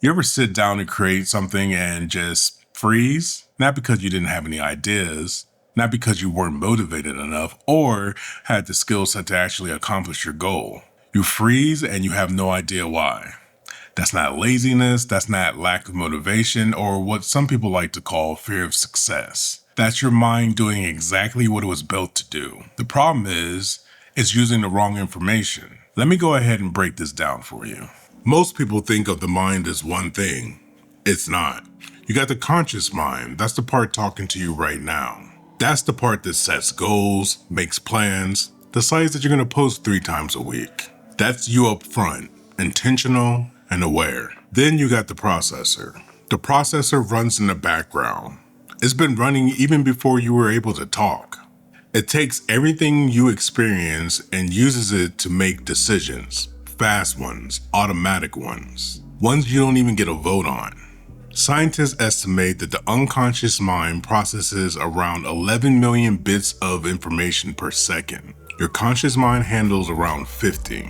You ever sit down and create something and just freeze? Not because you didn't have any ideas, not because you weren't motivated enough or had the skill set to actually accomplish your goal. You freeze and you have no idea why. That's not laziness, that's not lack of motivation, or what some people like to call fear of success. That's your mind doing exactly what it was built to do. The problem is, it's using the wrong information. Let me go ahead and break this down for you. Most people think of the mind as one thing. It's not. You got the conscious mind. That's the part talking to you right now. That's the part that sets goals, makes plans, decides that you're going to post 3 times a week. That's you up front, intentional and aware. Then you got the processor. The processor runs in the background. It's been running even before you were able to talk. It takes everything you experience and uses it to make decisions. Fast ones, automatic ones you don't even get a vote on. Scientists estimate that the unconscious mind processes around 11 million bits of information per second. Your conscious mind handles around 50.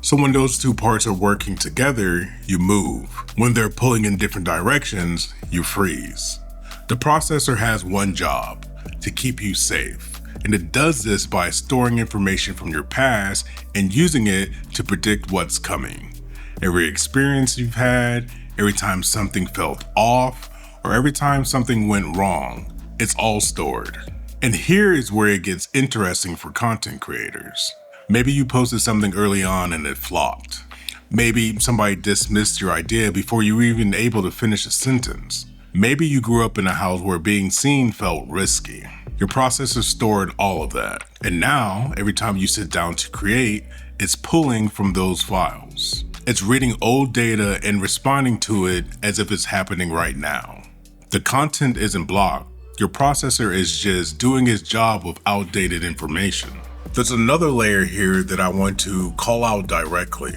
So when those two parts are working together, you move. When they're pulling in different directions, you freeze. The processor has one job: to keep you safe. And it does this by storing information from your past and using it to predict what's coming. Every experience you've had, every time something felt off, or every time something went wrong, it's all stored. And here is where it gets interesting for content creators. Maybe you posted something early on and it flopped. Maybe somebody dismissed your idea before you were even able to finish a sentence. Maybe you grew up in a house where being seen felt risky. Your processor stored all of that. And now, every time you sit down to create, it's pulling from those files. It's reading old data and responding to it as if it's happening right now. The content isn't blocked. Your processor is just doing its job with outdated information. There's another layer here that I want to call out directly.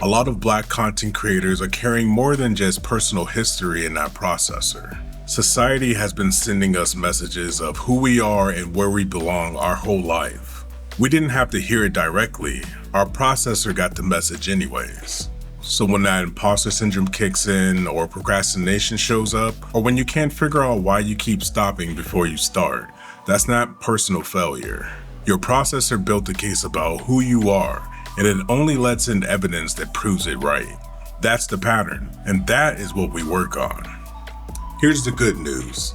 A lot of Black content creators are carrying more than just personal history in that processor. Society has been sending us messages of who we are and where we belong our whole life. We didn't have to hear it directly. Our processor got the message anyways. So when that imposter syndrome kicks in, or procrastination shows up, or when you can't figure out why you keep stopping before you start, that's not personal failure. Your processor built a case about who you are, and it only lets in evidence that proves it right. That's the pattern, and that is what we work on. Here's the good news.